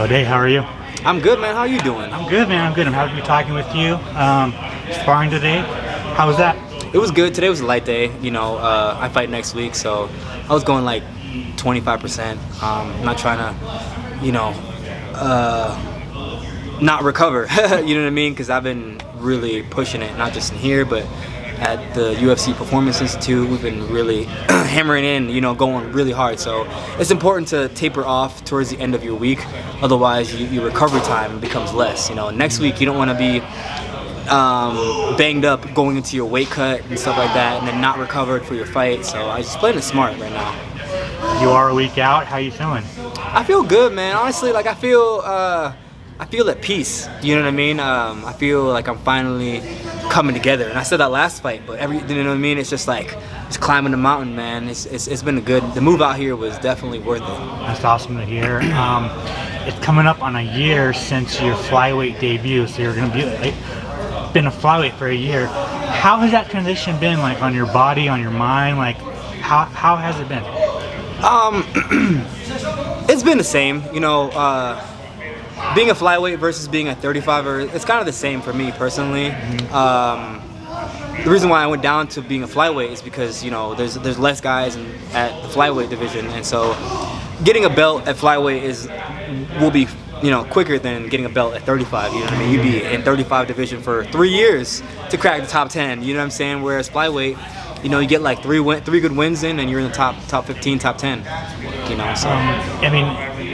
Ode, how are you? I'm good, man. How are you doing? I'm good, man. I'm good. I'm happy to be talking with you. Sparring today. How was that? It was good. Today was a light day. I fight next week, so I was going like 25%. Not trying to, not recover. You know what I mean? Because I've been really pushing it, not just in here, but at the UFC Performance Institute. We've been really hammering in, going really hard. So it's important to taper off towards the end of your week. Otherwise, your recovery time becomes less. Next week you don't want to be banged up going into your weight cut and stuff like that, and then not recovered for your fight. So I just playing it smart right now. You are a week out. How you feeling? I feel good, man. Honestly, I feel at peace. You know what I mean? I feel like I'm finally coming together. And I said that last fight, but you know what I mean? It's just like it's climbing the mountain, man. It's been the move out here was definitely worth it. That's awesome to hear. It's coming up on a year since your flyweight debut, so you're gonna be been a flyweight for a year. How has that transition been, on your body, on your mind? How has it been? It's been the same, being a flyweight versus being a 35er, it's kind of the same for me personally. The reason why I went down to being a flyweight is because there's less guys at the flyweight division, and so getting a belt at flyweight will be quicker than getting a belt at 35. You know what I mean? You'd be in 35 division for 3 years to crack the top 10. You know what I'm saying? Whereas flyweight, you get like three good wins in, and you're in the top 15, top 10. So.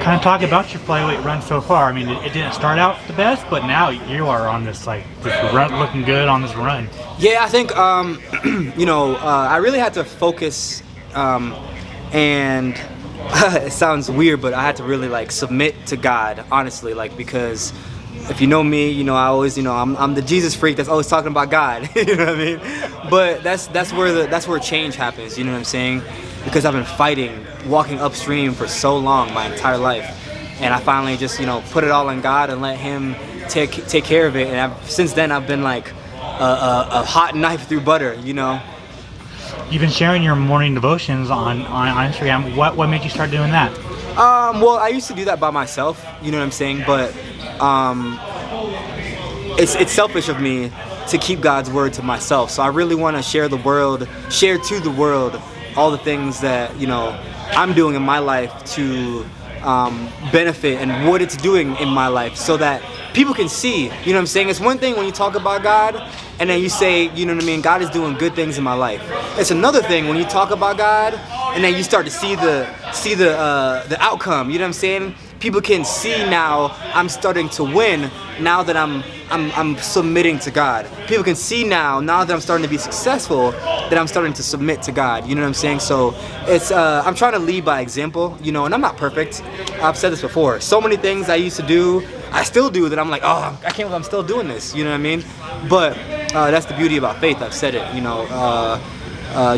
Kind of talk about your flyweight run so far. It didn't start out the best, but now you are on this run, looking good on this run. Yeah, I think I really had to focus, and it sounds weird, but I had to really submit to God, honestly, because if you know me, I always, I'm the Jesus freak that's always talking about God. You know what I mean? But that's where change happens. You know what I'm saying? Because I've been fighting, walking upstream for so long, my entire life, and I finally just put it all on God and let Him take care of it. And since then I've been like a hot knife through butter. You've been sharing your morning devotions on Instagram. What made you start doing that? Well, I used to do that by myself. You know what I'm saying? But it's selfish of me to keep God's word to myself. So I really want to share to the world all the things that I'm doing in my life to benefit and what it's doing in my life, so that people can see. You know what I'm saying? It's one thing when you talk about God and then you say, you know what I mean, God is doing good things in my life. It's another thing when you talk about God and then you start to see the outcome. You know what I'm saying? People can see now I'm starting to win now that I'm submitting to God. People can see now that I'm starting to be successful, that I'm starting to submit to God. You know what I'm saying? So it's I'm trying to lead by example, and I'm not perfect. I've said this before. So many things I used to do, I still do, that I'm like, oh, I can't believe I'm still doing this. You know what I mean? But that's the beauty about faith. I've said it.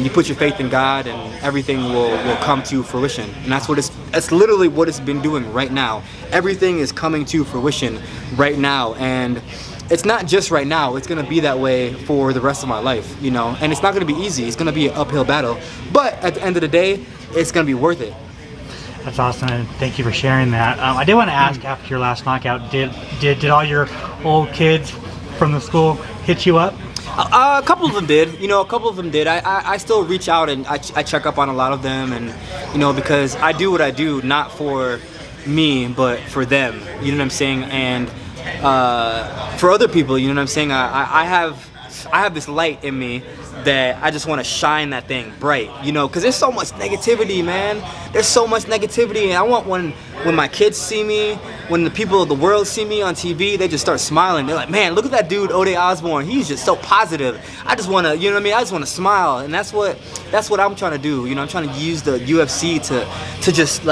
You put your faith in God, and everything will come to fruition. And that's literally what it's been doing right now. Everything is coming to fruition right now, and it's not just right now. It's gonna be that way for the rest of my life, And it's not gonna be easy. It's gonna be an uphill battle. But at the end of the day, it's gonna be worth it. That's awesome, and thank you for sharing that. I did want to ask, after your last knockout, did all your old kids from the school hit you up? A couple of them did. A couple of them did. I still reach out and I check up on a lot of them, and because I do what I do not for me but for them. You know what I'm saying? And for other people, you know what I'm saying? I have this light in me that I just want to shine that thing bright, because there's so much negativity, man. There's so much negativity, and I want when my kids see me, when the people of the world see me on TV, they just start smiling. They're like, man, look at that dude, Ode Osbourne. He's just so positive. I just want to, you know what I mean? I just want to smile, and that's what I'm trying to do. I'm trying to use the UFC to just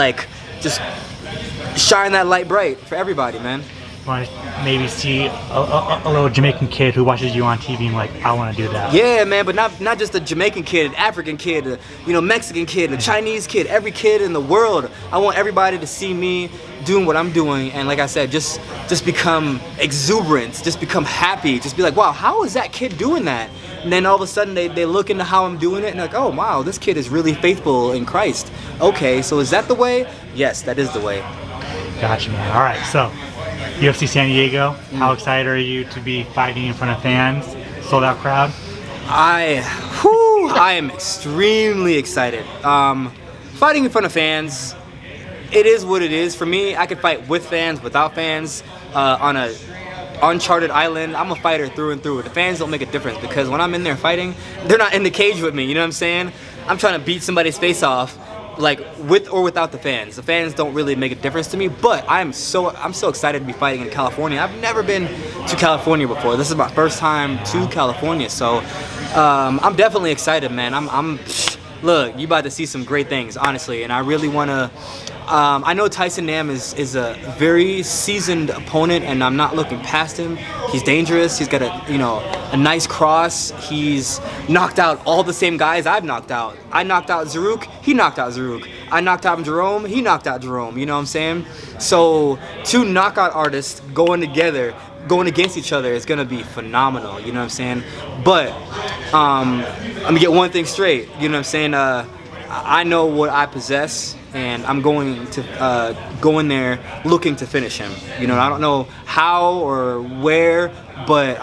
shine that light bright for everybody, man. Want to maybe see a little Jamaican kid who watches you on TV and I want to do that. Yeah, man, but not just a Jamaican kid, an African kid, Mexican kid, a Chinese kid, every kid in the world. I want everybody to see me doing what I'm doing, and like I said, just become exuberant, just become happy, just be like, wow, how is that kid doing that? And then all of a sudden they look into how I'm doing it and they're like, oh wow, this kid is really faithful in Christ. Okay, so is that the way? Yes, that is the way. Gotcha, man. All right, so UFC San Diego. How excited are you to be fighting in front of fans, sold out crowd? I am extremely excited. Fighting in front of fans, it is what it is. For me, I can fight with fans, without fans, on a uncharted island. I'm a fighter through and through. The fans don't make a difference because when I'm in there fighting, they're not in the cage with me, you know what I'm saying? I'm trying to beat somebody's face off, like with or without the fans. The fans don't really make a difference to me, but I'm so excited to be fighting in California. I've never been to California before. This is my first time to California, so I'm definitely excited, man. Look, you about to see some great things, honestly, and I really want to. I know Tyson Nam is a very seasoned opponent, and I'm not looking past him. He's dangerous. He's got a nice cross. He's knocked out all the same guys I've knocked out. I knocked out Zaruk. He knocked out Zaruk. I knocked out Jerome. He knocked out Jerome. You know what I'm saying? So 2 knockout artists going together, going against each other is gonna be phenomenal. You know what I'm saying? But I'm gonna get one thing straight. You know what I'm saying? I know what I possess, and I'm going to go in there looking to finish him. You know, I don't know how or where, but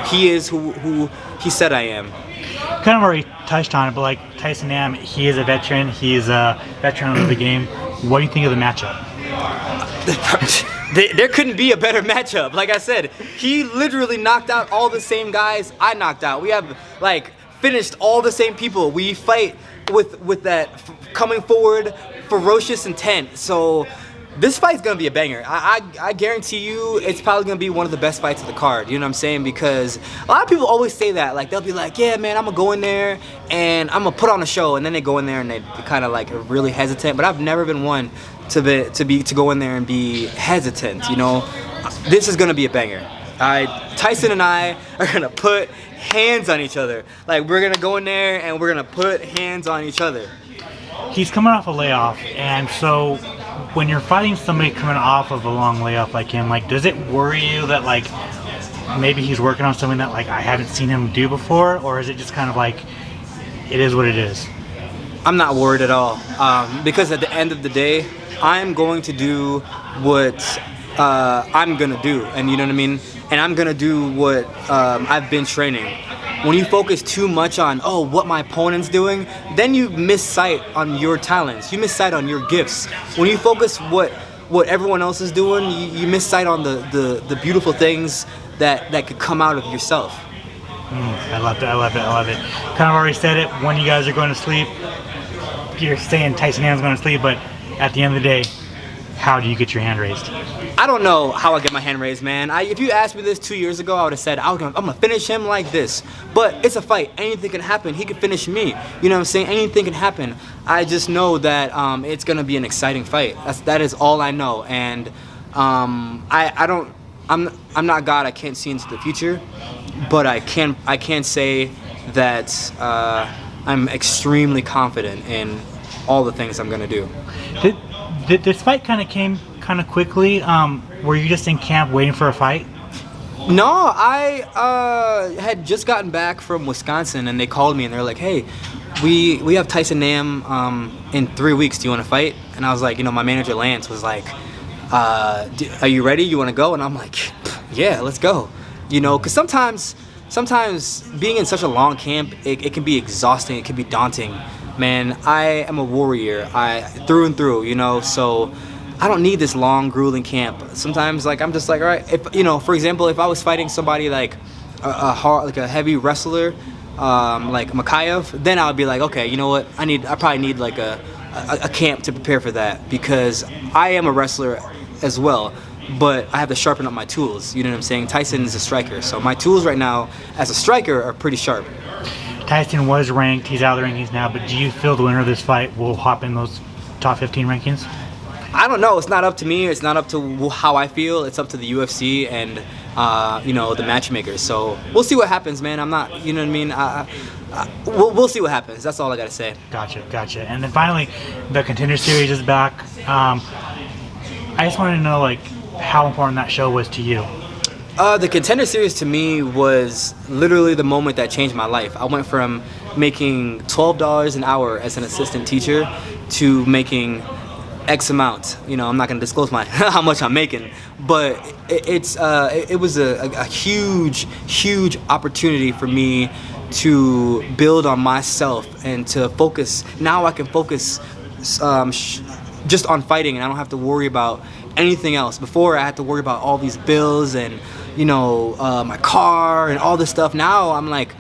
he is who he said I am. Kind of already touched on it, but like Tyson Nam, he is a veteran. He's a veteran of the game. What do you think of the matchup? There couldn't be a better matchup. Like I said, he literally knocked out all the same guys I knocked out. We have finished all the same people. We fight with that coming forward ferocious intent. So this fight's gonna be a banger. I guarantee you it's probably gonna be one of the best fights of the card. You know what I'm saying? Because a lot of people always say that. Like, they'll be like, yeah, man, I'm gonna go in there and I'm gonna put on a show, and then they go in there and they kind of are really hesitant. But I've never been one to go in there and be hesitant. You know, this is gonna be a banger. Tyson and I are gonna put hands on each other. Like, we're gonna go in there and we're gonna put hands on each other. He's coming off a layoff, and so when you're fighting somebody coming off of a long layoff like him, does it worry you that maybe he's working on something that I haven't seen him do before, or is it just kind of it is what it is? I'm not worried at all, because at the end of the day, I'm going to do what I'm gonna do, and you know what I mean? And I'm gonna do what I've been training. When you focus too much on, what my opponent's doing, then you miss sight on your talents. You miss sight on your gifts. When you focus what everyone else is doing, you miss sight on the beautiful things that could come out of yourself. I love it. Kind of already said it, when you guys are going to sleep, you're saying Tyson Nam's going to sleep, but at the end of the day, how do you get your hand raised? I don't know how I get my hand raised, man. If you asked me this 2 years ago, I would have said, I'm going to finish him like this. But it's a fight. Anything can happen. He could finish me. You know what I'm saying? Anything can happen. I just know that it's going to be an exciting fight. That is all I know. And I'm not God. I can't see into the future. But I can say that I'm extremely confident in all the things I'm going to do. This fight kind of came kind of quickly. Were you just in camp waiting for a fight? No, I had just gotten back from Wisconsin, and they called me and they're like, hey, we have Tyson Nam in 3 weeks. Do you want to fight? And I was like, my manager Lance was like, are you ready? You want to go? And I'm like, yeah, let's go. Because sometimes being in such a long camp, it can be exhausting. It can be daunting. Man, I am a warrior, through and through, so I don't need this long, grueling camp. Sometimes, I'm just all right, if, for example, if I was fighting somebody like a heavy wrestler, like Makayev, then I would be like, okay, you know what, I probably need a camp to prepare for that, because I am a wrestler as well, but I have to sharpen up my tools, you know what I'm saying? Tyson is a striker, so my tools right now as a striker are pretty sharp. Tyson was ranked, he's out of the rankings now, but do you feel the winner of this fight will hop in those top 15 rankings? I don't know. It's not up to me. It's not up to how I feel. It's up to the UFC and, the matchmakers. So we'll see what happens, man. I'm not, you know what I mean? We'll see what happens. That's all I got to say. Gotcha. And then finally, the Contender Series is back. I just wanted to know, how important that show was to you. The Contender Series to me was literally the moment that changed my life. I went from making $12 an hour as an assistant teacher to making X amount. You know, I'm not gonna disclose my how much I'm making, but it was a huge opportunity for me to build on myself and to focus. Now I can focus just on fighting, and I don't have to worry about anything else. Before, I had to worry about all these bills and, you know, my car and all this stuff. Now I'm like,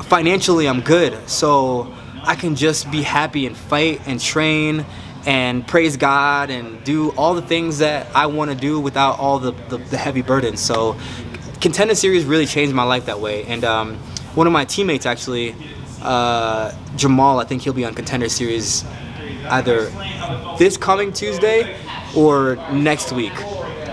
financially I'm good, so I can just be happy and fight and train and praise God and do all the things that I want to do without all the heavy burdens. So Contender Series really changed my life that way. And one of my teammates, actually, Jamal, I think he'll be on Contender Series either this coming Tuesday or next week.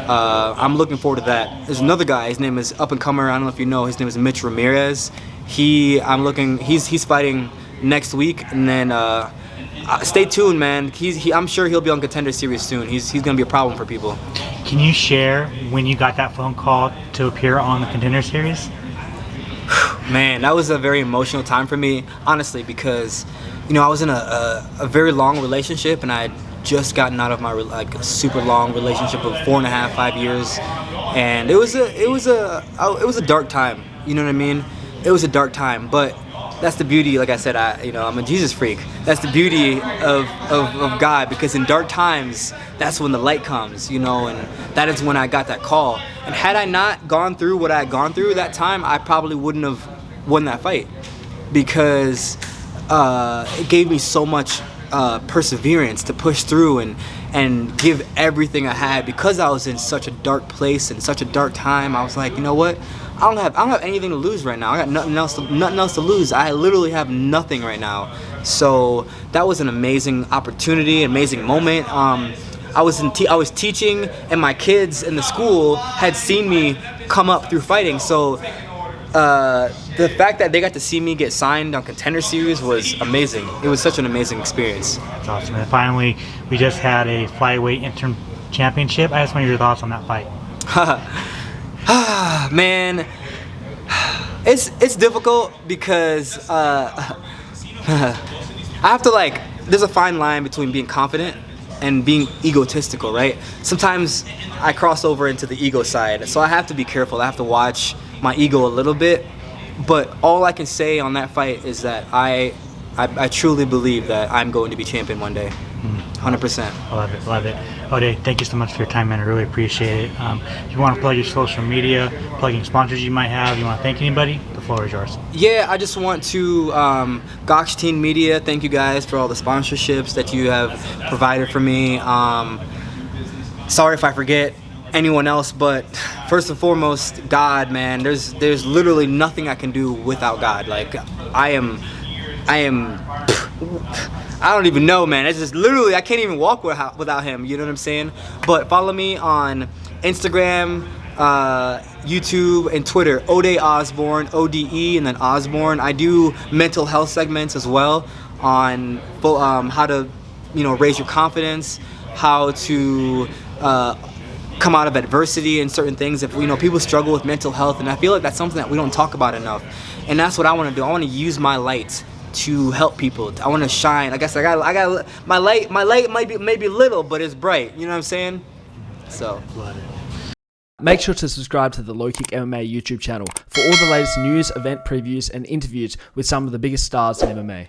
I'm looking forward to that. There's another guy, his name is up and comer, I don't know if you know, his name is Mitch Ramirez. He's fighting next week, and then stay tuned, man. I'm sure he'll be on Contender Series soon. He's gonna be a problem for people. Can you share when you got that phone call to appear on the Contender Series? Man, that was a very emotional time for me, honestly, because, you know, I was in a very long relationship, and I had just gotten out of my a super long relationship of 4.5, 5 years, and it was a dark time. You know what I mean? It was a dark time, but that's the beauty. Like I said, I'm a Jesus freak. That's the beauty of God, because in dark times, that's when the light comes, you know, and that is when I got that call. And had I not gone through what I had gone through that time, I probably wouldn't have won that fight, because it gave me so much perseverance to push through and give everything I had, because I was in such a dark place and such a dark time. I was like, you know what? I don't have anything to lose right now. I got nothing else to lose. I literally have nothing right now. So that was an amazing opportunity, amazing moment. I was teaching, and my kids in the school had seen me come up through fighting. So the fact that they got to see me get signed on Contender Series was amazing. It was such an amazing experience. That's awesome. And finally, we just had a flyweight interim championship. I just want your thoughts on that fight. Man, it's difficult, because I have to, there's a fine line between being confident and being egotistical, right? Sometimes I cross over into the ego side, so I have to be careful. I have to watch my ego a little bit, but all I can say on that fight is that I truly believe that I'm going to be champion one day. 100%. Love it. Ode, thank you so much for your time, man. I really appreciate it. If you want to plug your social media, plugging sponsors you might have, you want to thank anybody, the floor is yours. Yeah, I just want to, Gox Teen Media, thank you guys for all the sponsorships that you have provided for me. Sorry if I forget anyone else, but first and foremost, God, man. There's literally nothing I can do without God. Like, I don't even know, man. It's just literally, I can't even walk without him. You know what I'm saying? But follow me on Instagram, YouTube, and Twitter. Ode Osbourne, ODE, and then Osbourne. I do mental health segments as well on how to, raise your confidence, how to come out of adversity and certain things. If people struggle with mental health, and I feel like that's something that we don't talk about enough. And that's what I want to do. I want to use my light to help people. I want to shine. I guess I got my light might be little, but it's bright. You know what I'm saying? So make sure to subscribe to the LowKickMMA YouTube channel for all the latest news, event previews, and interviews with some of the biggest stars in MMA.